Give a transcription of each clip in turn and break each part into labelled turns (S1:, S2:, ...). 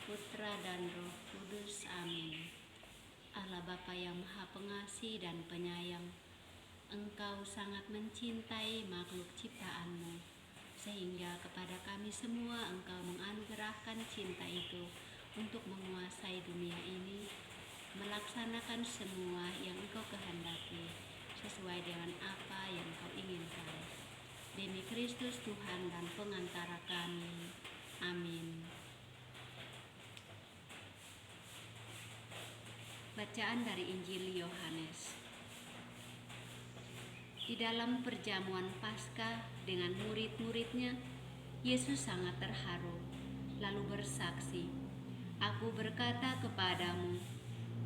S1: Putra dan Roh Kudus. Amin. Allah Bapa yang Maha Pengasih dan Penyayang, Engkau sangat mencintai makhluk ciptaan-Mu, sehingga kepada kami semua Engkau menganugerahkan cinta itu untuk menguasai dunia ini, melaksanakan semua yang Engkau kehendaki sesuai dengan apa yang Engkau inginkan. Demi Kristus Tuhan dan pengantara kami. Amin. Bacaan dari Injil Yohanes. Di dalam perjamuan Paskah dengan murid-muridnya, Yesus sangat terharu, lalu bersaksi, "Aku berkata kepadamu,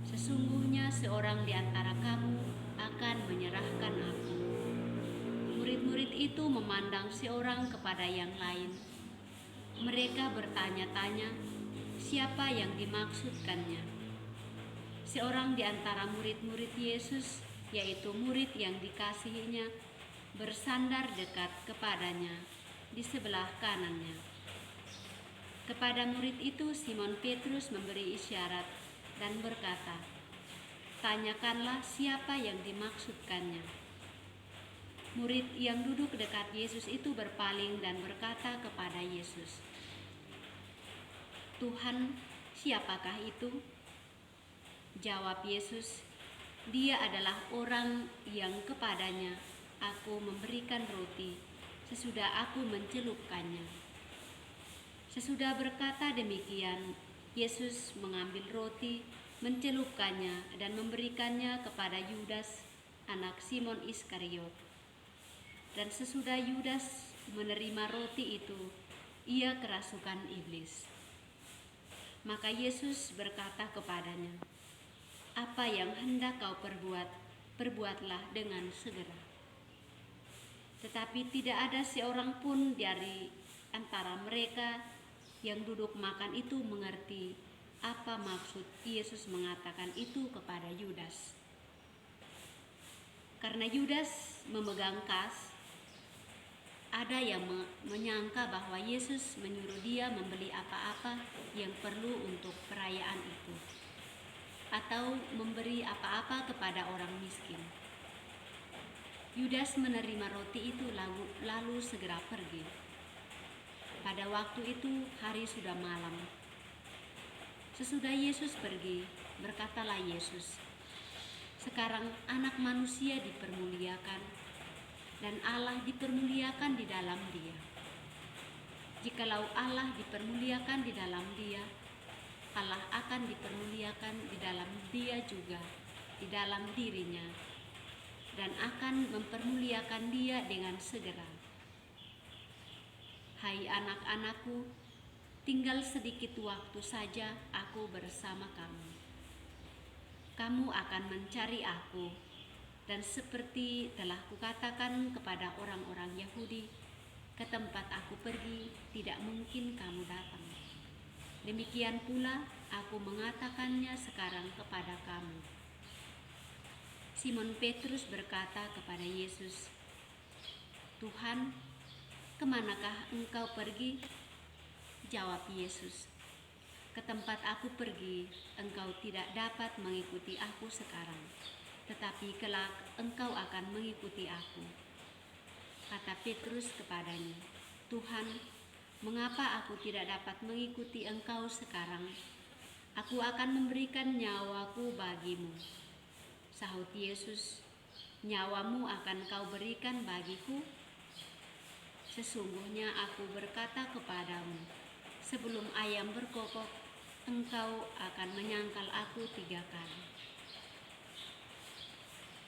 S1: sesungguhnya seorang di antara kamu akan menyerahkan aku." Murid-murid itu memandang seorang kepada yang lain. Mereka bertanya-tanya, siapa yang dimaksudkannya? Seorang di antara murid-murid Yesus, yaitu murid yang dikasihinya, bersandar dekat kepadanya di sebelah kanannya. Kepada murid itu Simon Petrus memberi isyarat dan berkata, "Tanyakanlah siapa yang dimaksudkannya." Murid yang duduk dekat Yesus itu berpaling dan berkata kepada Yesus, "Tuhan, siapakah itu?" Jawab Yesus, "Dia adalah orang yang kepadanya aku memberikan roti sesudah aku mencelupkannya." Sesudah berkata demikian, Yesus mengambil roti, mencelupkannya dan memberikannya kepada Yudas, anak Simon Iskariot. Dan sesudah Yudas menerima roti itu, ia kerasukan iblis. Maka Yesus berkata kepadanya, "Apa yang hendak kau perbuat, perbuatlah dengan segera." Tetapi tidak ada seorang pun dari antara mereka yang duduk makan itu mengerti apa maksud Yesus mengatakan itu kepada Yudas. Karena Yudas memegang kas, ada yang menyangka bahwa Yesus menyuruh dia membeli apa-apa yang perlu untuk perayaan itu, atau memberi apa-apa kepada orang miskin. Yudas menerima roti itu lalu segera pergi. Pada waktu itu hari sudah malam. Sesudah Yesus pergi, berkatalah Yesus, "Sekarang Anak Manusia dipermuliakan, dan Allah dipermuliakan di dalam Dia. Jikalau Allah dipermuliakan di dalam Dia, Allah akan dipermuliakan di dalam Dia juga, di dalam dirinya, dan akan mempermuliakan Dia dengan segera. Hai anak-anakku, tinggal sedikit waktu saja aku bersama kamu. Kamu akan mencari aku, dan seperti telah kukatakan kepada orang-orang Yahudi, ke tempat aku pergi tidak mungkin kamu datang. Demikian pula aku mengatakannya sekarang kepada kamu." Simon Petrus berkata kepada Yesus, "Tuhan, kemanakah engkau pergi?" Jawab Yesus, "Ke tempat aku pergi, engkau tidak dapat mengikuti aku sekarang, tetapi kelak engkau akan mengikuti aku." Kata Petrus kepadanya, "Tuhan, mengapa aku tidak dapat mengikuti engkau sekarang? Aku akan memberikan nyawaku bagimu." Sahut Yesus, "Nyawamu akan kau berikan bagiku? Sesungguhnya aku berkata kepadamu, sebelum ayam berkokok, engkau akan menyangkal aku 3 kali."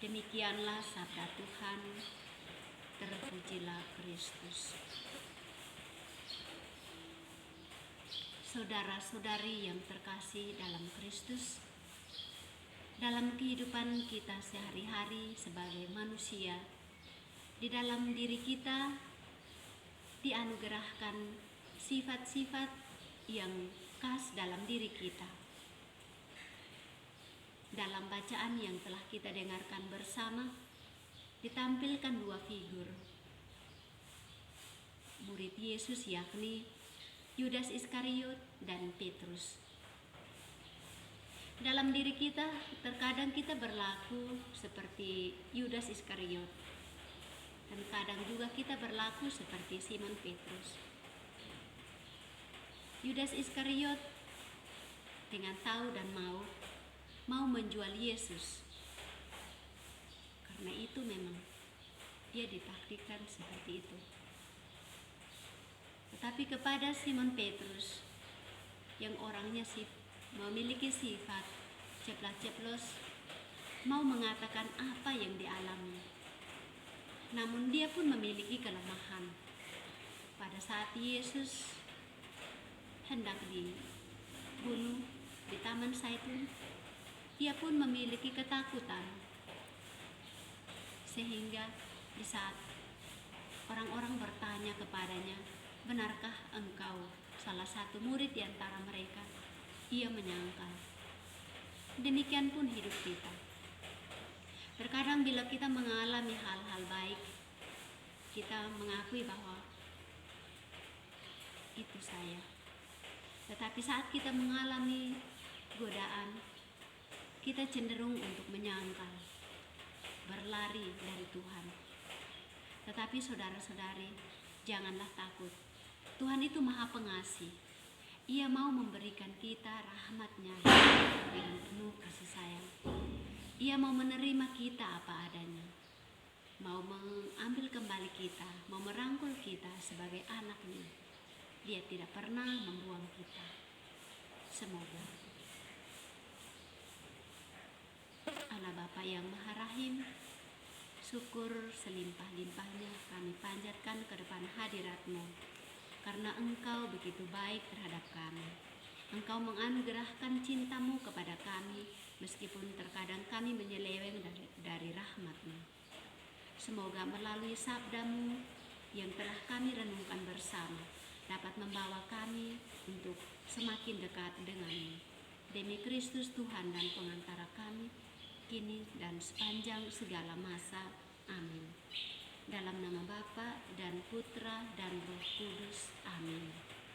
S1: Demikianlah sabda Tuhan. Terpujilah Kristus. Saudara-saudari yang terkasih dalam Kristus, dalam kehidupan kita sehari-hari sebagai manusia, di dalam diri kita dianugerahkan sifat-sifat yang khas dalam diri kita. Dalam bacaan yang telah kita dengarkan bersama, ditampilkan 2 figur. Murid Yesus yakni Yudas Iskariot, dan Petrus. Dalam diri kita, terkadang kita berlaku seperti Yudas Iskariot, dan kadang juga kita berlaku seperti Simon Petrus. Yudas Iskariot dengan tahu dan mau menjual Yesus. Karena itu memang dia ditakdirkan seperti itu. Tetapi kepada Simon Petrus yang orangnya memiliki sifat ceplas-ceplos, mau mengatakan apa yang dialami. Namun dia pun memiliki kelemahan. Pada saat Yesus hendak dibunuh di Taman Zaitun, dia pun memiliki ketakutan. Sehingga di saat orang-orang bertanya kepadanya, benarkah engkau salah satu murid di antara mereka? Ia menyangkal. Demikian pun hidup kita. Terkadang bila kita mengalami hal-hal baik, kita mengakui bahwa itu saya. Tetapi saat kita mengalami godaan, kita cenderung untuk menyangkal, berlari dari Tuhan. Tetapi saudara-saudari, janganlah takut. Tuhan itu Maha Pengasih. Ia mau memberikan kita rahmat-Nya dengan penuh kasih sayang. Ia mau menerima kita apa adanya, mau mengambil kembali kita, mau merangkul kita sebagai anak-Nya. Dia tidak pernah membuang kita. Semoga Allah Bapa yang Maha Rahim, syukur selimpah-limpahnya kami panjatkan ke depan hadirat-Mu, karena Engkau begitu baik terhadap kami. Engkau menganugerahkan cinta-Mu kepada kami, meskipun terkadang kami menyeleweng dari rahmat-Mu. Semoga melalui sabda-Mu yang telah kami renungkan bersama, dapat membawa kami untuk semakin dekat dengan-Mu. Demi Kristus Tuhan dan pengantara kami, kini dan sepanjang segala masa. Amin. Dalam nama Bapa dan Putra dan Roh Kudus. Amin.